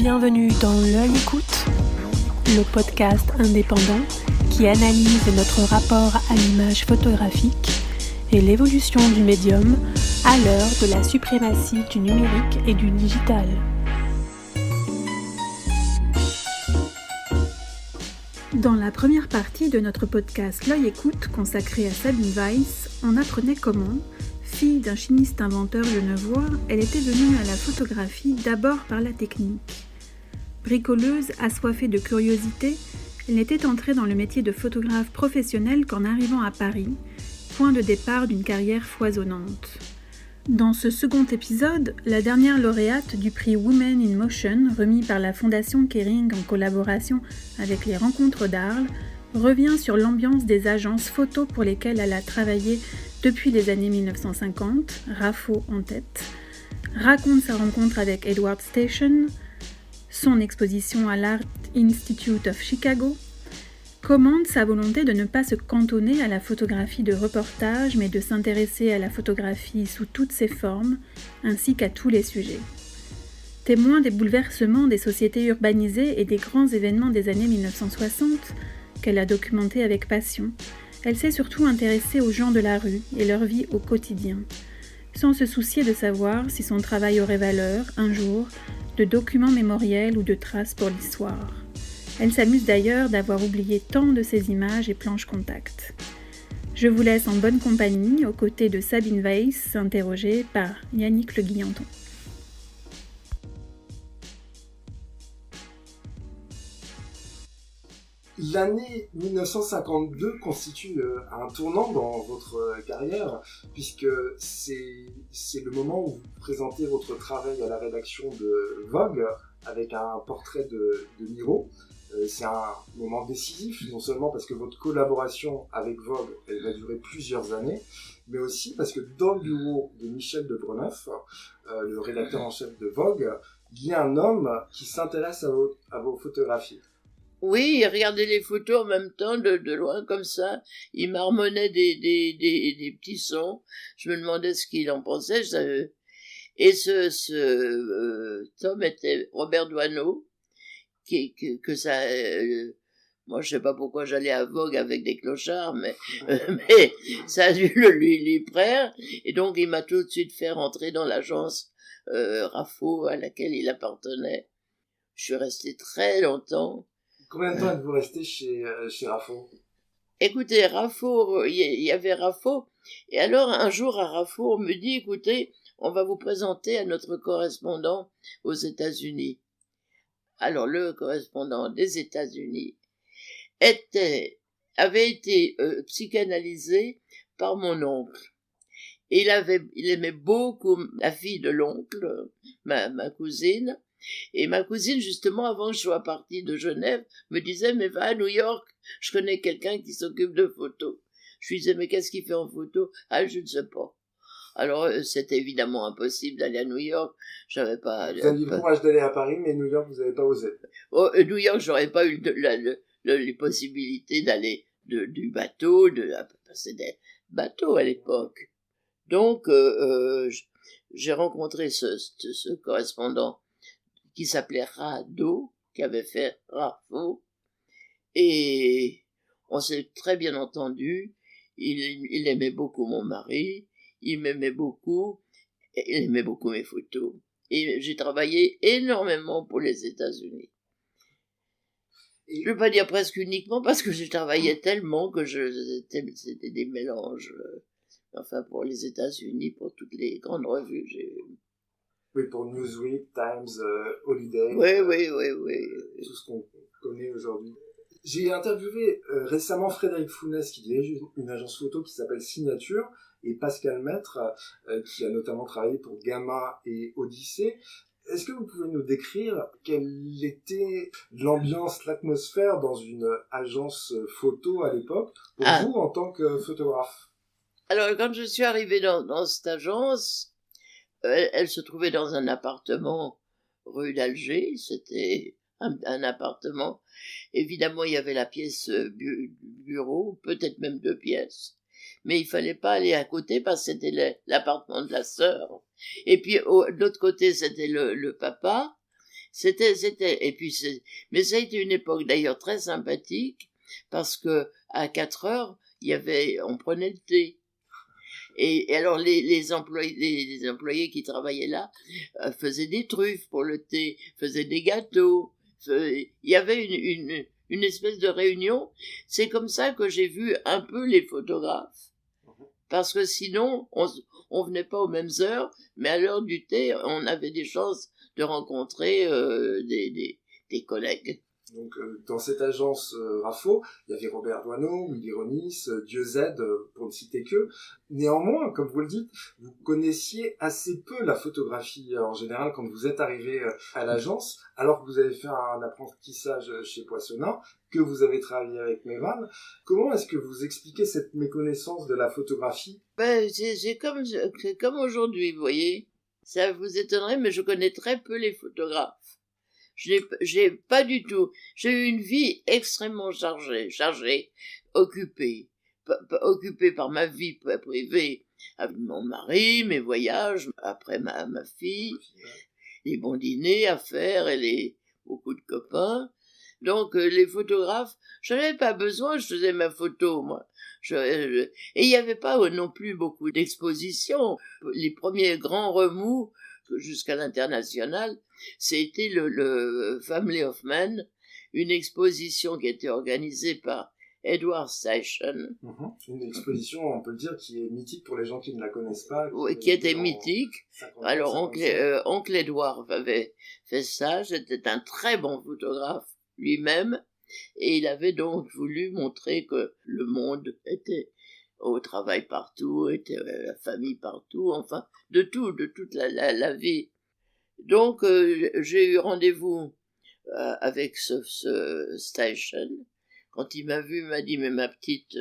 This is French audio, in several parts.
Bienvenue dans L'œil écoute, le podcast indépendant qui analyse notre rapport à l'image photographique et l'évolution du médium à l'heure de la suprématie du numérique et du digital. Dans la première partie de notre podcast L'œil écoute consacrée à Sabine Weiss, on apprenait comment, fille d'un chimiste inventeur genevois, elle était venue à la photographie d'abord par la technique. Bricoleuse, assoiffée de curiosité, elle n'était entrée dans le métier de photographe professionnel qu'en arrivant à Paris, point de départ d'une carrière foisonnante. Dans ce second épisode, la dernière lauréate du prix Women in Motion, remis par la Fondation Kering en collaboration avec les Rencontres d'Arles, revient sur l'ambiance des agences photo pour lesquelles elle a travaillé depuis les années 1950, RAFO en tête, raconte sa rencontre avec Edward Station, son exposition à l'Art Institute of Chicago, commente sa volonté de ne pas se cantonner à la photographie de reportage, mais de s'intéresser à la photographie sous toutes ses formes, ainsi qu'à tous les sujets. Témoin des bouleversements des sociétés urbanisées et des grands événements des années 1960, qu'elle a documentés avec passion, elle s'est surtout intéressée aux gens de la rue et leur vie au quotidien, sans se soucier de savoir si son travail aurait valeur, un jour, de documents mémoriels ou de traces pour l'histoire. Elle s'amuse d'ailleurs d'avoir oublié tant de ses images et planches contact. Je vous laisse en bonne compagnie, aux côtés de Sabine Weiss, interrogée par Yannick Le Guillanton. L'année 1952 constitue un tournant dans votre carrière, puisque c'est le moment où vous présentez votre travail à la rédaction de Vogue avec un portrait de Miro. C'est un moment décisif, non seulement parce que votre collaboration avec Vogue, elle va durer plusieurs années, mais aussi parce que dans le bureau de Michel de Breneuf, le rédacteur en chef de Vogue, il y a un homme qui s'intéresse à vos photographies. Oui, il regardait les photos en même temps, de loin comme ça. Il marmonnait des petits sons. Je me demandais ce qu'il en pensait. Et cet homme était Robert Doisneau, moi je sais pas pourquoi j'allais à Vogue avec des clochards, mais ça a dû lui plaire. Et donc il m'a tout de suite fait rentrer dans l'agence RAFO à laquelle il appartenait. Je suis resté très longtemps. Combien de temps êtes-vous resté chez RAFO ? Écoutez, RAFO, il y avait RAFO, et alors un jour à RAFO, on me dit, écoutez, on va vous présenter à notre correspondant aux États-Unis. Alors le correspondant des États-Unis avait été psychanalysé par mon oncle. Et il aimait beaucoup la fille de l'oncle, ma cousine. Et ma cousine, justement, avant que je sois partie de Genève, me disait, mais va à New York, je connais quelqu'un qui s'occupe de photos. Je lui disais, mais qu'est-ce qu'il fait en photo? Ah, je ne sais pas. Alors, c'était évidemment impossible d'aller à New York. J'avais pas... Vous aviez le courage d'aller à Paris, mais New York, vous n'avez pas osé. New York, j'aurais pas eu les possibilités d'aller du bateau, c'était des bateaux à l'époque. Donc, j'ai rencontré ce correspondant qui s'appelait Rado, qui avait fait RAFO, et on s'est très bien entendu. Il aimait beaucoup mon mari, il m'aimait beaucoup, et il aimait beaucoup mes photos. Et j'ai travaillé énormément pour les États-Unis. Je ne veux pas dire presque uniquement, parce que j'ai travaillé tellement que c'était des mélanges. Enfin, pour les États-Unis, pour toutes les grandes revues, j'ai... Oui, pour Newsweek, Times, Holiday. Oui. Tout ce qu'on connaît aujourd'hui. J'ai interviewé récemment Frédéric Founès, qui dirige une agence photo qui s'appelle Signature, et Pascal Maître, qui a notamment travaillé pour Gamma et Odyssée. Est-ce que vous pouvez nous décrire quelle était l'ambiance, l'atmosphère dans une agence photo à l'époque, pour vous en tant que photographe? Alors, quand je suis arrivée dans cette agence, elle se trouvait dans un appartement rue d'Alger. C'était un appartement. Évidemment, il y avait la pièce bureau, peut-être même 2 pièces. Mais il fallait pas aller à côté parce que c'était l'appartement de la sœur. Et puis, de l'autre côté, c'était le papa. Et puis mais ça a été une époque d'ailleurs très sympathique, parce que à 4 heures, on prenait le thé. Et alors les employés qui travaillaient là faisaient des truffes pour le thé, faisaient des gâteaux. Il y avait une espèce de réunion. C'est comme ça que j'ai vu un peu les photographes, parce que sinon on venait pas aux mêmes heures, mais à l'heure du thé, on avait des chances de rencontrer des collègues. Donc, dans cette agence RAFO, il y avait Robert Doisneau, Willy Ronis, Dieu Z, pour ne citer que. Néanmoins, comme vous le dites, vous connaissiez assez peu la photographie en général quand vous êtes arrivé à l'agence, alors que vous avez fait un apprentissage chez Poissonnat, que vous avez travaillé avec Mévan. Comment est-ce que vous expliquez cette méconnaissance de la photographie? C'est comme aujourd'hui, vous voyez. Ça vous étonnerait, mais je connais très peu les photographes. J'ai pas du tout. J'ai eu une vie extrêmement chargée, occupée par ma vie privée, avec mon mari, mes voyages, après ma fille, les bons dîners à faire et beaucoup de copains. Donc les photographes, je n'avais pas besoin, je faisais ma photo, moi. Et il n'y avait pas non plus beaucoup d'expositions. Les premiers grands remous jusqu'à l'international, c'était le Family of Men, une exposition qui était organisée par Edward Steichen. Une exposition, on peut le dire, qui est mythique pour les gens qui ne la connaissent pas. Qui était mythique. Alors, oncle Edward avait fait ça. C'était un très bon photographe lui-même. Et il avait donc voulu montrer que le monde était au travail partout, était la famille partout, enfin, de toute la vie. Donc, j'ai eu rendez-vous avec ce Steichen. Quand il m'a vu, il m'a dit, mais ma petite,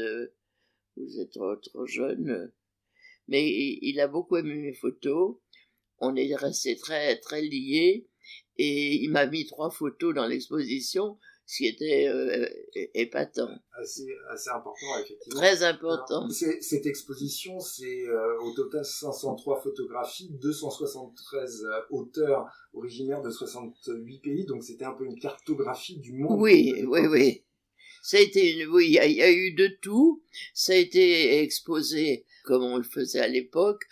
vous êtes trop jeune. Mais il a beaucoup aimé mes photos. On est restés très, très liés. Et il m'a mis 3 photos dans l'exposition, ce qui était épatant. Assez important, effectivement. Très important. Alors, cette exposition, c'est au total 503 photographies, 273 auteurs originaires de 68 pays, donc c'était un peu une cartographie du monde. Oui. Ça a été il y a eu de tout. Ça a été exposé comme on le faisait à l'époque,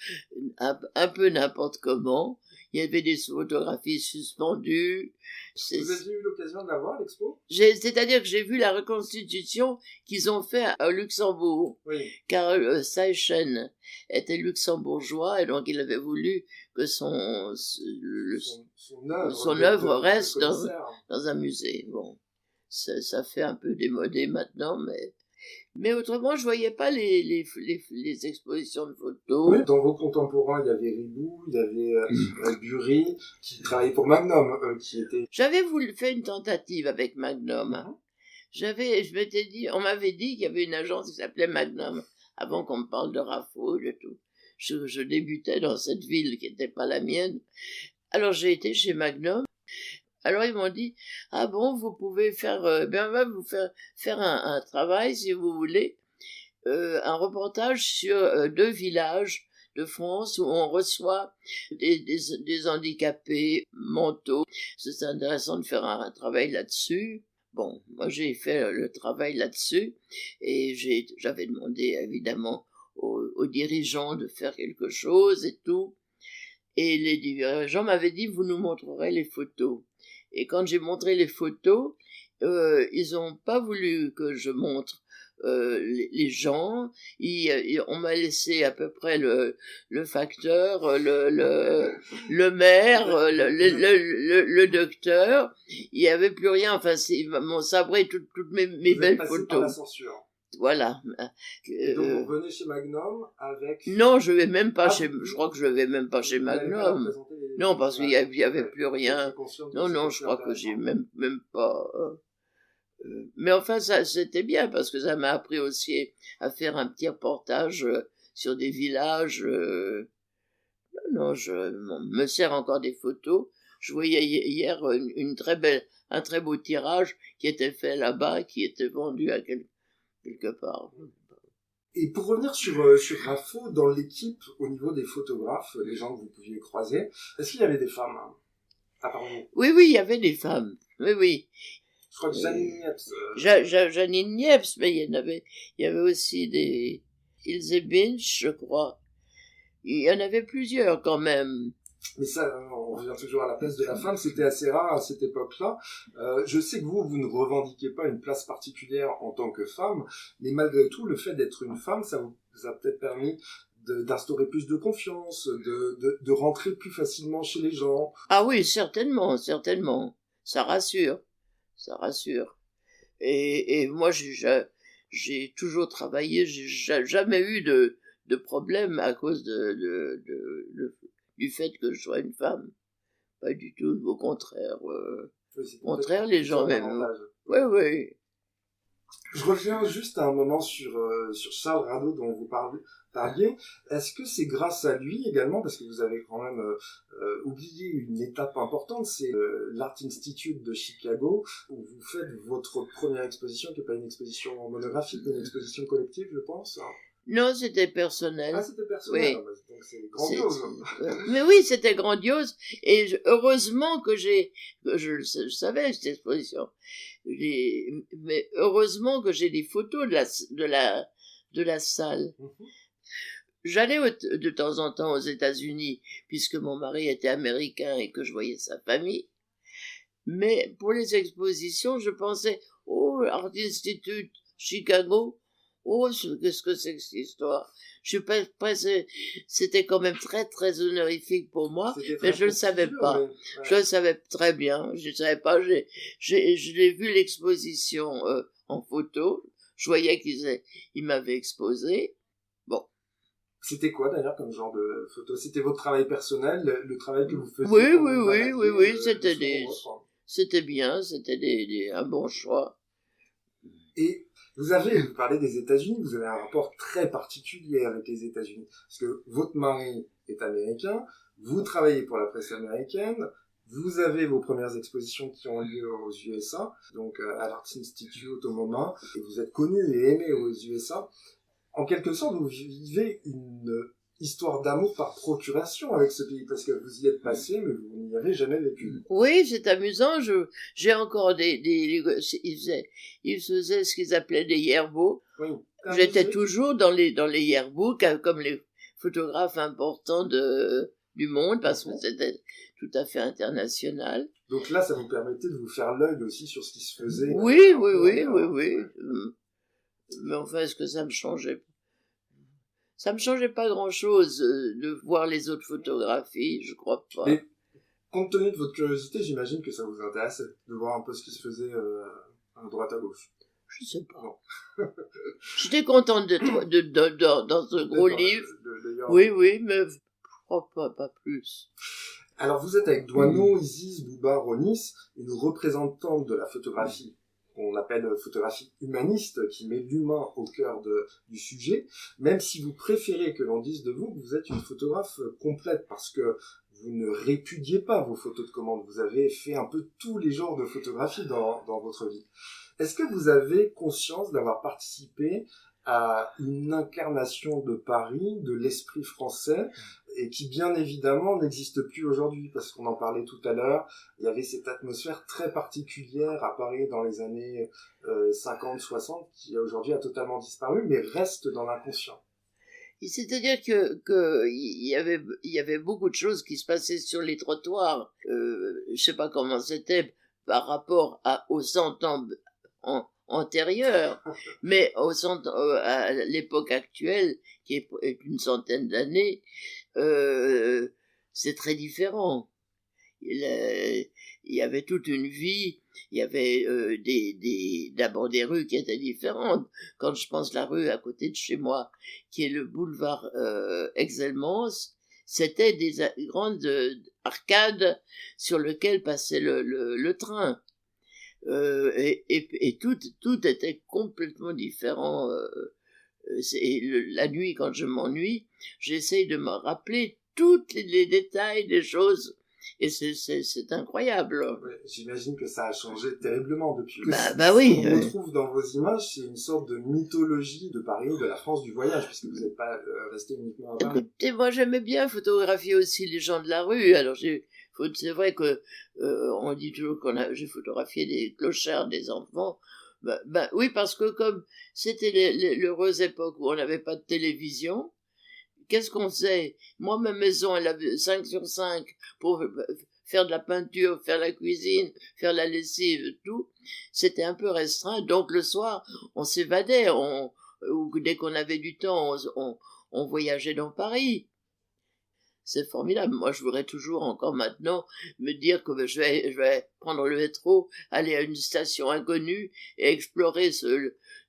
un peu n'importe comment. Il y avait des photographies suspendues. Vous avez eu l'occasion de la voir, l'expo? C'est-à-dire que j'ai vu la reconstitution qu'ils ont fait au Luxembourg. Oui. Car Steichen était luxembourgeois et donc il avait voulu que son œuvre reste dans un musée. Bon, ça fait un peu démodé maintenant, mais autrement, je voyais pas les expositions de photos. Oui, dans vos contemporains, il y avait Ribou, il y avait Bury, qui travaillait pour Magnum, qui était... J'avais fait une tentative avec Magnum. Je m'étais dit, on m'avait dit qu'il y avait une agence qui s'appelait Magnum, avant qu'on me parle de RAFO, de tout. Je débutais dans cette ville qui n'était pas la mienne. Alors j'ai été chez Magnum. Alors ils m'ont dit, ah bon, vous pouvez faire, on va vous faire un travail, si vous voulez, un reportage sur 2 villages de France où on reçoit des handicapés mentaux. C'est intéressant de faire un travail là-dessus. Bon, moi j'ai fait le travail là-dessus et j'avais demandé évidemment aux dirigeants de faire quelque chose et tout. Et les dirigeants m'avaient dit, vous nous montrerez les photos. Et quand j'ai montré les photos, ils ont pas voulu que je montre les gens. On m'a laissé à peu près le facteur, le maire, le docteur. Il y avait plus rien. Enfin, ils m'ont sabré toutes mes belles photos. Par la censure. Voilà. Et donc vous revenez chez Magnum avec... Non, je vais même pas je crois que je vais même pas chez Magnum. Non, parce qu'il y avait plus rien. Non, je crois que j'ai même pas. Mais enfin, ça, c'était bien parce que ça m'a appris aussi à faire un petit reportage sur des villages. Non, je me sers encore des photos. Je voyais hier un très beau tirage qui était fait là-bas, qui était vendu à quelque part. Et pour revenir sur RAFO, dans l'équipe, au niveau des photographes, les gens que vous pouviez croiser, est-ce qu'il y avait des femmes? Ah, pardon. Oui, oui, il y avait des femmes. Oui, oui. Je crois que Janine Niepce... Janine Niepce, mais il y avait aussi des Ilse Binch, je crois. Il y en avait plusieurs quand même. Mais ça, on revient toujours à la place de la femme, c'était assez rare à cette époque-là. Je sais que vous ne revendiquez pas une place particulière en tant que femme, mais malgré tout, le fait d'être une femme, ça vous a peut-être permis d'instaurer plus de confiance, de rentrer plus facilement chez les gens. Ah oui, certainement, certainement. Ça rassure, ça rassure. Et moi, j'ai toujours travaillé, j'ai jamais eu de problème à cause du fait que je sois une femme. Pas du tout, au contraire. Oui, Au contraire, les gens même. Oui, oui. Je reviens juste à un moment sur Charles Rado dont vous parliez. Est-ce que c'est grâce à lui également, parce que vous avez quand même oublié une étape importante, c'est l'Art Institute de Chicago, où vous faites votre première exposition, qui n'est pas une exposition monographique, mais une exposition collective, je pense. Hein. Non, c'était personnel. Ah, c'était personnel, oui. Donc c'est grandiose. Mais oui, c'était grandiose, et heureusement que je savais cette exposition, mais heureusement que j'ai des photos de la salle. J'allais de temps en temps aux États-Unis, puisque mon mari était américain et que je voyais sa famille. Mais pour les expositions, je pensais, oh, Art Institute, Chicago, oh, qu'est-ce que c'est que cette histoire? Je suis pas pressé. C'était quand même très, très honorifique pour moi, mais je le savais pas. Ouais. Je le savais très bien. Je ne savais pas. Je l'ai vu l'exposition en photo. Je voyais qu'il m'avait exposé. Bon. C'était quoi d'ailleurs comme genre de photo? C'était votre travail personnel, le travail que vous faisiez? Oui. C'était bien. C'était un bon choix. Et vous parlez des États-Unis, vous avez un rapport très particulier avec les États-Unis. Parce que votre mari est américain, vous travaillez pour la presse américaine, vous avez vos premières expositions qui ont lieu aux USA, donc à l'Art Institute au moment, et vous êtes connu et aimé aux USA. En quelque sorte, vous vivez une histoire d'amour par procuration avec ce pays, parce que vous y êtes passé, mais vous n'y avez jamais vécu. Oui, c'est amusant. J'ai encore ils faisaient ce qu'ils appelaient des yearbooks. Oui. J'étais toujours dans les yearbooks, comme les photographes importants du monde, parce que c'était tout à fait international. Donc là, ça vous permettait de vous faire l'œil aussi sur ce qui se faisait. Oui. Mais enfin, est-ce que ça me changeait? Ça me changeait pas grand-chose de voir les autres photographies, je crois pas. Mais compte tenu de votre curiosité, j'imagine que ça vous intéressait de voir un peu ce qui se faisait à droite à gauche. Je sais pas. J'étais contente d'être dans ce gros livre. Oui, mais je crois pas plus. Alors vous êtes avec Doisneau, Isis, Bouba, Ronis, une représentante de la photographie qu'on appelle photographie humaniste, qui met l'humain au cœur du sujet, même si vous préférez que l'on dise de vous que vous êtes une photographe complète, parce que vous ne répudiez pas vos photos de commande, vous avez fait un peu tous les genres de photographie dans votre vie. Est-ce que vous avez conscience d'avoir participé à une incarnation de Paris, de l'esprit français, et qui bien évidemment n'existe plus aujourd'hui, parce qu'on en parlait tout à l'heure, il y avait cette atmosphère très particulière à Paris dans les années 50-60, qui aujourd'hui a totalement disparu, mais reste dans l'inconscient. C'est-à-dire que il y avait beaucoup de choses qui se passaient sur les trottoirs. Je sais pas comment c'était par rapport aux 100 ans antérieure, mais à l'époque actuelle, qui est une centaine d'années, c'est très différent. Il y avait toute une vie, il y avait d'abord des rues qui étaient différentes. Quand je pense la rue à côté de chez moi, qui est le boulevard Exelmans, c'était des grandes arcades sur lesquelles passait le train. Et tout était complètement différent. La nuit, quand je m'ennuie, j'essaye de me rappeler tous les détails des choses, et c'est incroyable. Ouais, j'imagine que ça a changé terriblement depuis. Oui. Ce qu'on retrouve dans vos images, c'est une sorte de mythologie de Paris, de la France du voyage, puisque vous n'êtes pas resté uniquement à Paris. Écoutez, moi j'aimais bien photographier aussi les gens de la rue, alors j'ai C'est vrai que on dit toujours j'ai photographié des clochards, des enfants. Oui, parce que comme c'était l'heureuse époque où on n'avait pas de télévision, qu'est-ce qu'on faisait? Moi, ma maison, elle avait 5 sur 5 pour faire de la peinture, faire la cuisine, faire la lessive, tout. C'était un peu restreint. Donc le soir, on s'évadait. Ou dès qu'on avait du temps, on voyageait dans Paris. C'est formidable. Moi, je voudrais toujours, encore maintenant, me dire que je vais prendre le métro, aller à une station inconnue et explorer tout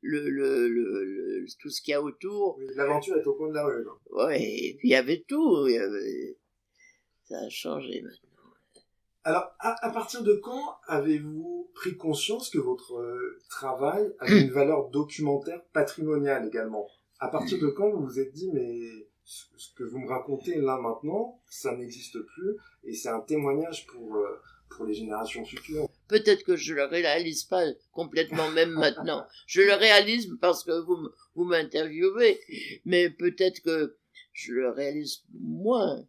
ce qu'il y a autour. Oui, l'aventure est au coin de la rue. Oui, et puis il y avait tout. Ça a changé maintenant. Alors, à partir de quand avez-vous pris conscience que votre travail avait une valeur documentaire patrimoniale également? À partir de quand vous vous êtes dit, mais ce que vous me racontez là maintenant, ça n'existe plus et c'est un témoignage pour les générations futures? Peut-être que je le réalise pas complètement même maintenant. Je le réalise parce que vous m'interviewez, mais peut-être que je le réalise moins.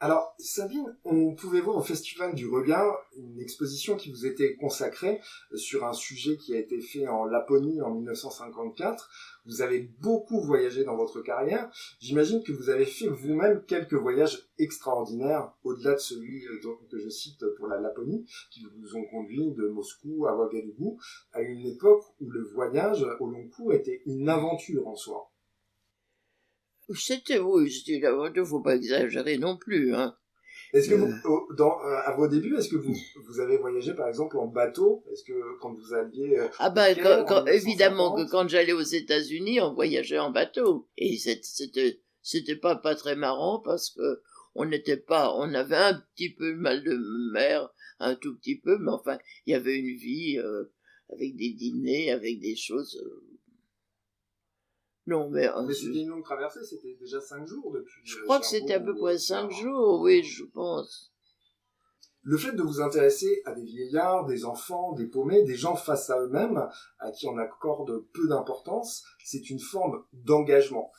Alors, Sabine, on pouvait voir au Festival du Regard une exposition qui vous était consacrée sur un sujet qui a été fait en Laponie en 1954. Vous avez beaucoup voyagé dans votre carrière. J'imagine que vous avez fait vous-même quelques voyages extraordinaires, au-delà de celui que je cite pour la Laponie, qui vous ont conduit de Moscou à Ouagadougou, à une époque où le voyage au long cours était une aventure en soi. C'était l'aventure, faut pas exagérer non plus, hein. Est-ce que à vos débuts, est-ce que vous avez voyagé par exemple en bateau? Est-ce que quand vous alliez évidemment que quand j'allais aux États-Unis, on voyageait en bateau, et c'était pas très marrant parce que on avait un petit peu mal de mer, un tout petit peu, mais enfin il y avait une vie avec des dîners, avec des choses. Non, mais c'était une longue traversée, c'était déjà 5 jours depuis. Je crois que c'était à peu près 5 jours, oui, je pense. Le fait de vous intéresser à des vieillards, des enfants, des paumés, des gens face à eux-mêmes, à qui on accorde peu d'importance, c'est une forme d'engagement,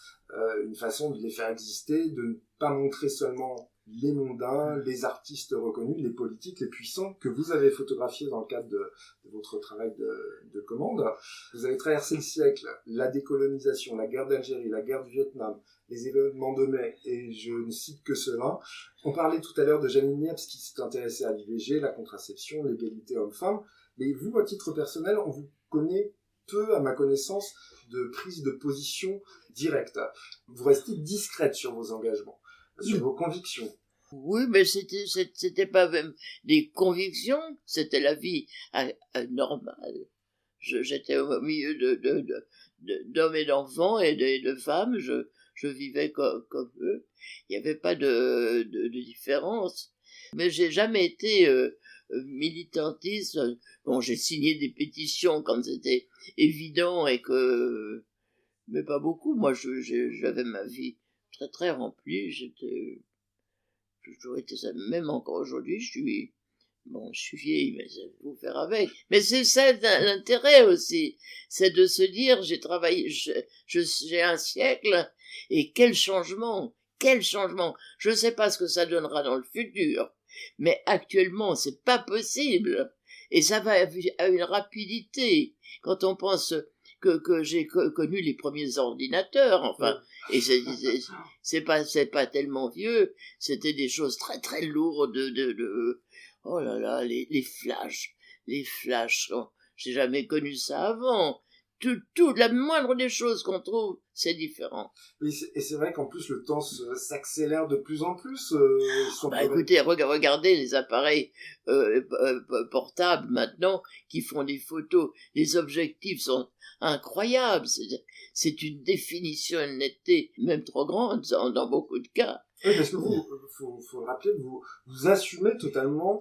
une façon de les faire exister, de ne pas montrer seulement les mondains, les artistes reconnus, les politiques, les puissants que vous avez photographiés dans le cadre de votre travail de commande. Vous avez traversé le siècle, la décolonisation, la guerre d'Algérie, la guerre du Vietnam, les événements de mai, et je ne cite que cela. On parlait tout à l'heure de Janine Niepce qui s'est intéressée à l'IVG, la contraception, l'égalité homme-femme, mais vous, à titre personnel, on vous connaît peu, à ma connaissance, de prise de position directe. Vous restez discrète sur vos engagements, sur vos convictions. Oui, mais c'était pas même des convictions, c'était la vie normale. J'étais au milieu d'hommes et d'enfants et de femmes, je vivais comme eux. Il n'y avait pas de différence. Mais j'ai jamais été militantiste. Bon, j'ai signé des pétitions quand c'était évident mais pas beaucoup. Moi, j'avais ma vie très très remplie. J'ai toujours été ça. Même encore aujourd'hui, je suis vieille, mais ça faut faire avec. Mais c'est ça l'intérêt aussi. C'est de se dire, j'ai travaillé, j'ai un siècle, et quel changement! Je sais pas ce que ça donnera dans le futur, mais actuellement, c'est pas possible. Et ça va à une rapidité. Quand on pense que j'ai connu les premiers ordinateurs, enfin, et c'est pas tellement vieux, c'était des choses très très lourdes oh là là, les flashs, j'ai jamais connu ça avant. Tout, la moindre des choses qu'on trouve, c'est différent. Et c'est vrai qu'en plus, le temps s'accélère de plus en plus. Écoutez, regardez les appareils portables maintenant qui font des photos. Les objectifs sont incroyables. C'est une définition, une netteté, même trop grande dans beaucoup de cas. Oui, parce que faut le rappeler, vous assumez totalement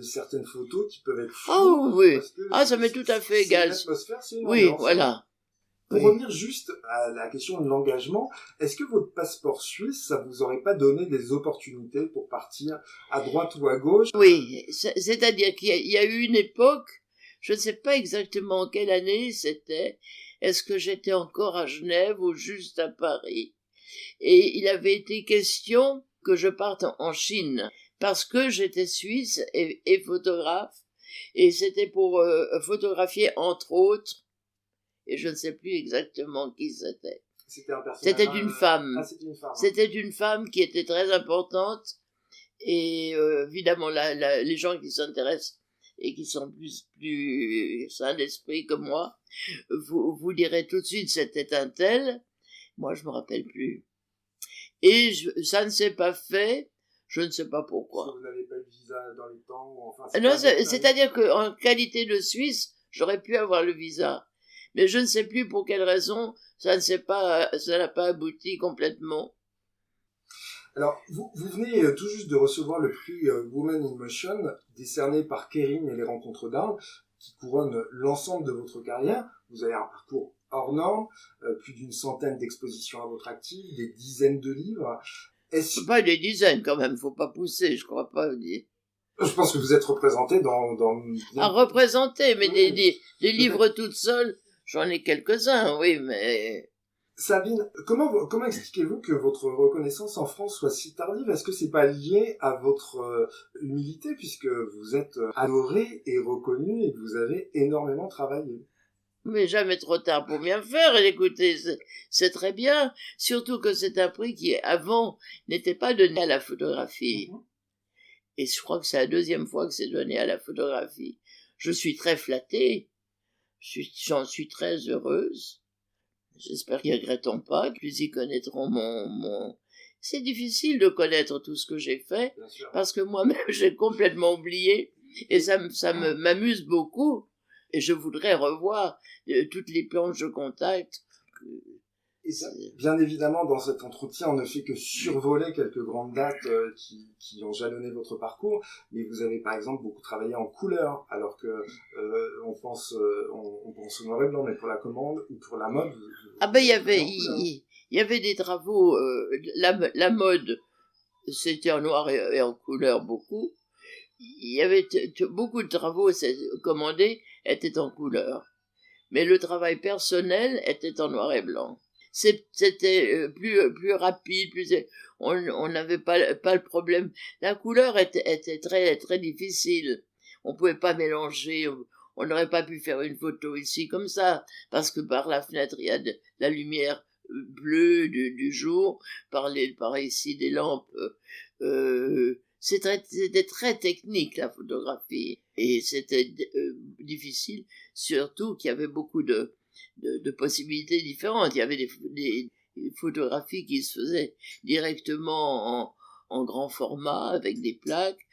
certaines photos qui peuvent être floues. Oh oui, ça m'est tout à fait égal. C'est une oui, ambiance. Voilà. Pour revenir juste à la question de l'engagement, est-ce que votre passeport suisse, ça vous aurait pas donné des opportunités pour partir à droite ou à gauche? Oui, c'est-à-dire qu'il y a eu une époque, je ne sais pas exactement quelle année c'était, est-ce que j'étais encore à Genève ou juste à Paris? Et il avait été question que je parte en Chine, parce que j'étais suisse et photographe, et c'était pour photographier entre autres, et je ne sais plus exactement qui c'était. C'était un personnage. C'était une femme. Ah, c'était une femme. C'était une femme qui était très importante, et évidemment les gens qui s'intéressent et qui sont plus sains d'esprit que moi, vous direz tout de suite c'était un tel. Moi je me rappelle plus. Et ça ne s'est pas fait. Je ne sais pas pourquoi. Parce que vous n'avez pas eu de visa dans les temps ou enfin. Non, c'est-à-dire qu'en qualité de Suisse, j'aurais pu avoir le visa. Mais je ne sais plus pour quelle raison, ça n'a pas abouti complètement. Alors, vous venez tout juste de recevoir le prix Women in Motion, décerné par Kering et les Rencontres d'Arles, qui couronne l'ensemble de votre carrière. Vous avez un parcours hors norme, plus d'une centaine d'expositions à votre actif, des dizaines de livres. Pas des dizaines quand même, faut pas pousser, je crois pas. Je pense que vous êtes représenté dans... À représenter, mais oui. des livres toutes seules, j'en ai quelques-uns, oui, mais... Sabine, comment expliquez-vous que votre reconnaissance en France soit si tardive? Est-ce que c'est pas lié à votre humilité, puisque vous êtes adoré et reconnu et que vous avez énormément travaillé? Mais jamais trop tard pour bien faire, et écoutez, c'est très bien, surtout que c'est un prix qui, avant, n'était pas donné à la photographie. Et je crois que c'est la deuxième fois que c'est donné à la photographie. Je suis très flattée, j'en suis très heureuse. J'espère qu'ils ne regretteront pas, qu'ils y connaîtront mon... C'est difficile de connaître tout ce que j'ai fait, parce que moi-même, j'ai complètement oublié, et ça m'amuse beaucoup, et je voudrais revoir toutes les planches de contact. Et bien évidemment, dans cet entretien, on ne fait que survoler quelques grandes dates qui ont jalonné votre parcours, mais vous avez par exemple beaucoup travaillé en couleur, alors que on pense au noir et blanc, mais pour la commande ou pour la mode. Il y avait des travaux, la mode, c'était en noir et en couleur beaucoup. Il y avait beaucoup de travaux commandés étaient en couleur, mais le travail personnel était en noir et blanc. C'était plus rapide, on n'avait pas le problème. La couleur était très très difficile. On pouvait pas mélanger. On n'aurait pas pu faire une photo ici comme ça, parce que par la fenêtre il y a la lumière bleue du jour, par ici des lampes. C'était très technique la photographie, et c'était difficile, surtout qu'il y avait beaucoup de possibilités différentes. Il y avait des photographies qui se faisaient directement en grand format avec des plaques.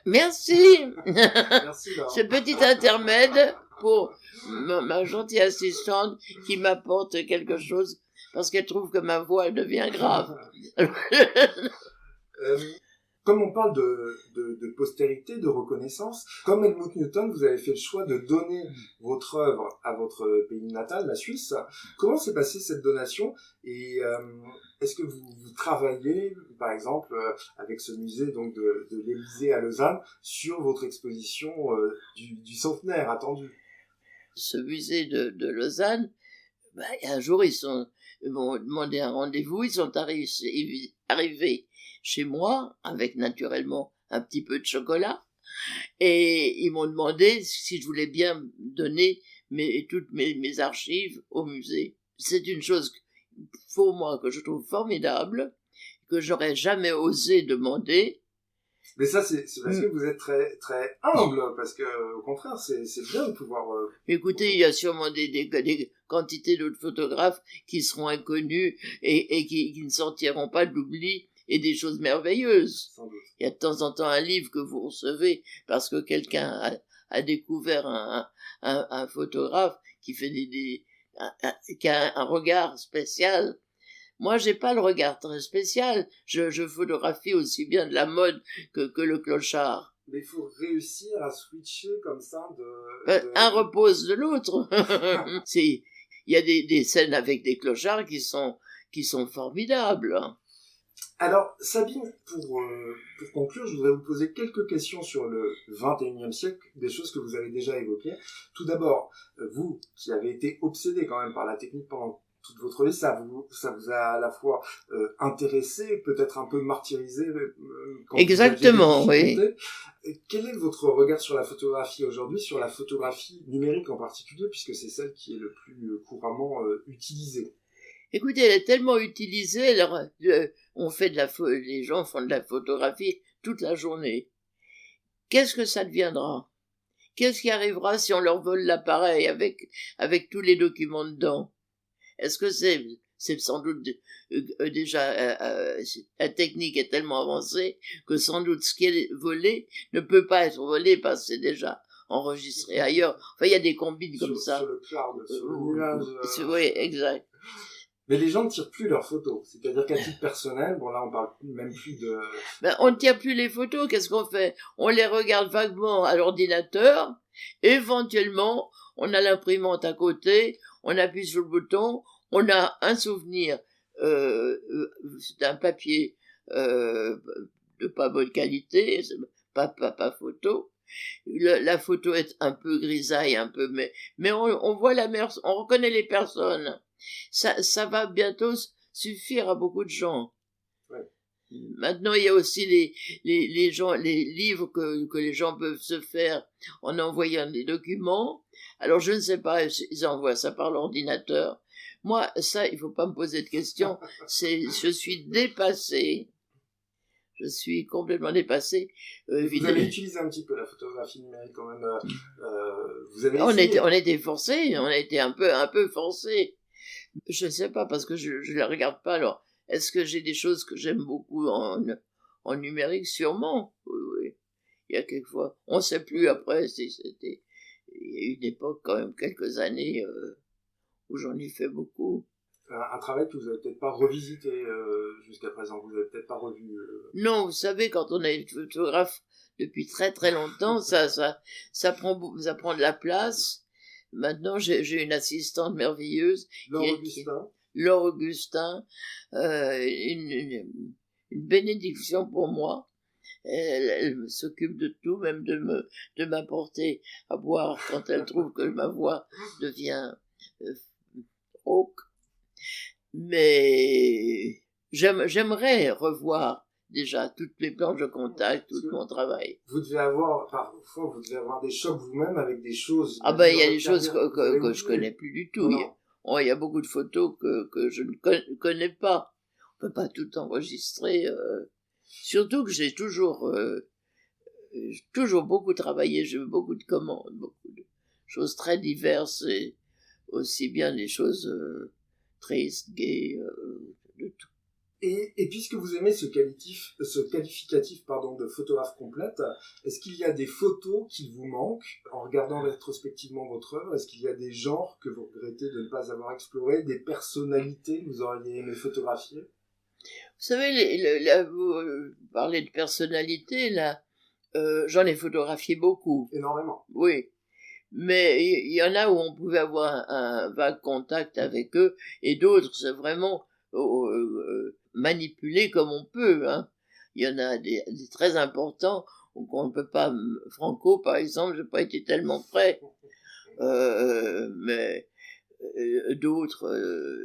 Merci. Merci Ce petit intermède pour ma gentille assistante qui m'apporte quelque chose parce qu'elle trouve que ma voix devient grave. Comme on parle de postérité, de reconnaissance, comme Helmut Newton, vous avez fait le choix de donner votre œuvre à votre pays natal, la Suisse. Comment s'est passée cette donation et est-ce que vous travaillez, par exemple, avec ce musée donc de l'Élysée à Lausanne, sur votre exposition du centenaire attendu? Ce musée de Lausanne, un jour ils m'ont demandé un rendez-vous, ils sont arrivés chez moi, avec naturellement un petit peu de chocolat, et ils m'ont demandé si je voulais bien donner toutes mes archives au musée. C'est une chose pour moi que je trouve formidable, que j'aurais jamais osé demander. Mais ça, c'est parce que vous êtes très, très humble, parce que, au contraire, c'est bien de pouvoir... Écoutez, il y a sûrement des quantités d'autres photographes qui seront inconnus et qui ne sortiront pas de l'oubli, et des choses merveilleuses. Il y a de temps en temps un livre que vous recevez parce que quelqu'un a découvert un photographe qui fait qui a un regard spécial. Moi, j'ai pas le regard très spécial. Je photographie aussi bien de la mode que le clochard. Mais il faut réussir à switcher comme ça Un repose de l'autre. Il y a des scènes avec des clochards qui sont formidables. Alors, Sabine, pour conclure, je voudrais vous poser quelques questions sur le XXIe siècle, des choses que vous avez déjà évoquées. Tout d'abord, vous, qui avez été obsédé quand même par la technique pendant toute votre vie, ça vous a à la fois intéressé, peut-être un peu martyrisé quand Exactement, vous aviez des oui. difficultés. Et quel est votre regard sur la photographie aujourd'hui, sur la photographie numérique en particulier, puisque c'est celle qui est le plus couramment utilisée? Écoutez, elle est tellement utilisée, alors, les gens font de la photographie toute la journée. Qu'est-ce que ça deviendra? Qu'est-ce qui arrivera si on leur vole l'appareil avec tous les documents dedans? Est-ce que c'est sans doute déjà la technique est tellement avancée que sans doute ce qui est volé ne peut pas être volé parce que c'est déjà enregistré ailleurs. Enfin, il y a des combines comme ça. Sur le cloud, sur le nuage. Oui, exact. Mais les gens ne tirent plus leurs photos. C'est-à-dire qu'à titre personnel, bon là on parle même plus de... Ben, on ne tire plus les photos, qu'est-ce qu'on fait? On les regarde vaguement à l'ordinateur, éventuellement, on a l'imprimante à côté, on appuie sur le bouton, on a un souvenir d'un papier de pas bonne qualité, pas photo. La photo est un peu grisaille, un peu, mais on voit on reconnaît les personnes. Ça va bientôt suffire à beaucoup de gens. Ouais. Maintenant, il y a aussi les livres que les gens peuvent se faire en envoyant des documents. Alors, je ne sais pas, ils envoient ça par l'ordinateur. Moi, ça, il faut pas me poser de questions. Je suis dépassée. Je suis complètement dépassée. Vous avez utilisé un petit peu la photographie numérique quand même. Vous avez essayé. On était forcés, on a été un peu forcés. Je ne sais pas, parce que je ne la regarde pas, alors. Est-ce que j'ai des choses que j'aime beaucoup en numérique? Sûrement. Oui. Il y a quelquefois. On ne sait plus après si c'était. Il y a eu une époque, quand même, quelques années, où j'en ai fait beaucoup. Un travail que vous n'avez peut-être pas revisité jusqu'à présent. Vous n'avez peut-être pas revu. Non, vous savez, quand on est photographe depuis très très longtemps, ça prend de la place. Maintenant, j'ai une assistante merveilleuse. Laure Augustin, une bénédiction pour moi. Elle s'occupe de tout, même de m'apporter à boire quand elle trouve que ma voix devient rauque. Mais j'aimerais revoir déjà toutes mes planches de contact, tout mon travail. Vous devez parfois des chocs vous-même avec des choses. Ah ben, il y a des choses que je connais plus du tout. Il y a beaucoup de photos que je ne connais pas. On peut pas tout enregistrer. Surtout que j'ai toujours beaucoup travaillé. J'ai eu beaucoup de commandes, beaucoup de choses très diverses et aussi bien des choses tristes, gaies, de tout. Et puisque vous aimez ce qualificatif de photographe complète, est-ce qu'il y a des photos qui vous manquent en regardant rétrospectivement votre œuvre? Est-ce qu'il y a des genres que vous regrettez de ne pas avoir explorés, des personnalités que vous auriez aimé photographier? Vous savez, vous parlez de personnalité, là, j'en ai photographié beaucoup. Énormément. Oui. Mais il y en a où on pouvait avoir un vague contact avec eux, et d'autres, c'est vraiment manipuler comme on peut, hein. Il y en a des très importants qu'on ne peut pas. Franco, par exemple, j'ai pas été tellement près, mais d'autres.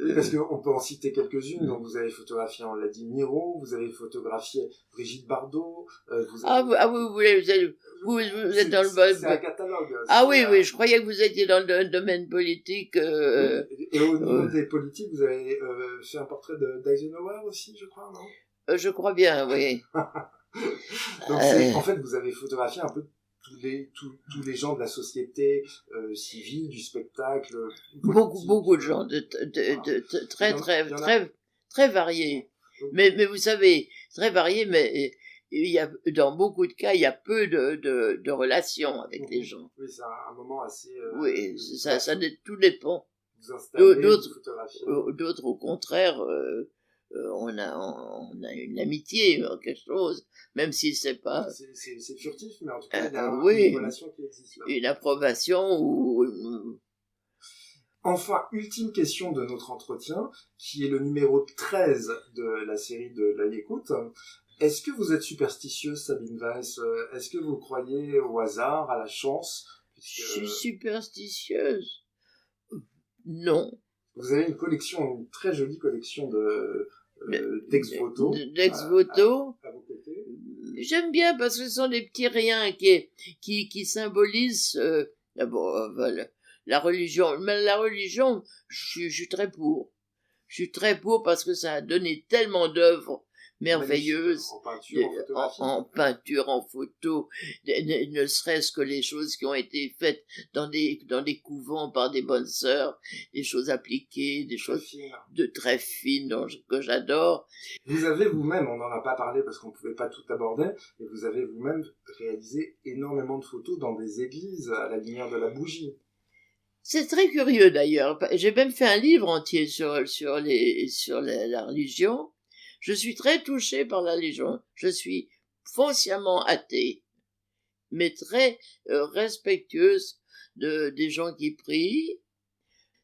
Oui, parce qu'on peut en citer quelques-unes. Donc vous avez photographié Lady Miro, vous avez photographié Brigitte Bardot. Vous êtes dans le c'est un catalogue. Ah oui, je croyais que vous étiez dans le domaine politique. Et au niveau des politiques, vous avez fait un portrait d'Eisenhower aussi, je crois, non? Je crois bien, oui. Donc en fait, vous avez photographié un peu tous les gens de la société civile, du spectacle. Beaucoup de gens, très variés. Mais vous savez, très variés, mais il y a, dans beaucoup de cas, il y a peu de relations avec les gens. Oui, c'est un moment assez... oui, tout dépend. D'autres, au contraire, on a une amitié, quelque chose, même si c'est pas... C'est furtif, mais en tout cas, il y a une relation qui existe là. Une approbation ou... Enfin, ultime question de notre entretien, qui est le numéro 13 de la série de l'œil écoute. Est-ce que vous êtes superstitieuse, Sabine Weiss? Est-ce que vous croyez au hasard, à la chance? Je suis superstitieuse? Non. Vous avez une très jolie collection d'ex-voto. D'ex-voto. À vos côtés. J'aime bien parce que ce sont des petits riens qui symbolisent voilà, la religion. Mais la religion, je suis très pour. Je suis très pour parce que ça a donné tellement d'œuvres merveilleuses en peinture, en photo, ne serait-ce que les choses qui ont été faites dans des couvents par des bonnes sœurs, des choses appliquées, des choses très fines que j'adore. Vous avez vous-même, on n'en a pas parlé parce qu'on ne pouvait pas tout aborder, mais vous avez vous-même réalisé énormément de photos dans des églises à la lumière de la bougie. C'est très curieux d'ailleurs. J'ai même fait un livre entier sur la religion. Je suis très touchée par la religion. Je suis foncièrement athée, mais très respectueuse des gens qui prient.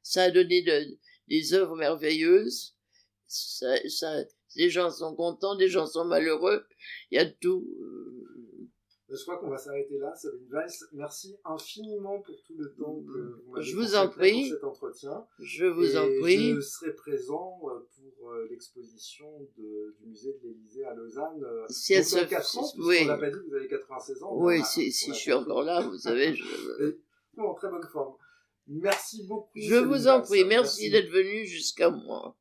Ça a donné des œuvres merveilleuses. Des gens sont contents, des gens sont malheureux. Il y a tout. Je crois qu'on va s'arrêter là, Sabine Weiss. Merci infiniment pour tout le temps que vous m'avez consacré pour cet entretien. Je vous en prie. Je serai présent pour l'exposition du musée de l'Élysée à Lausanne. Si elle se 4 ans, oui. On l'a pas dit, vous avez 96 ans. Oui, si je suis encore là, vous savez. En très bonne forme. Merci beaucoup. Je vous en prie. Merci d'être venu jusqu'à moi.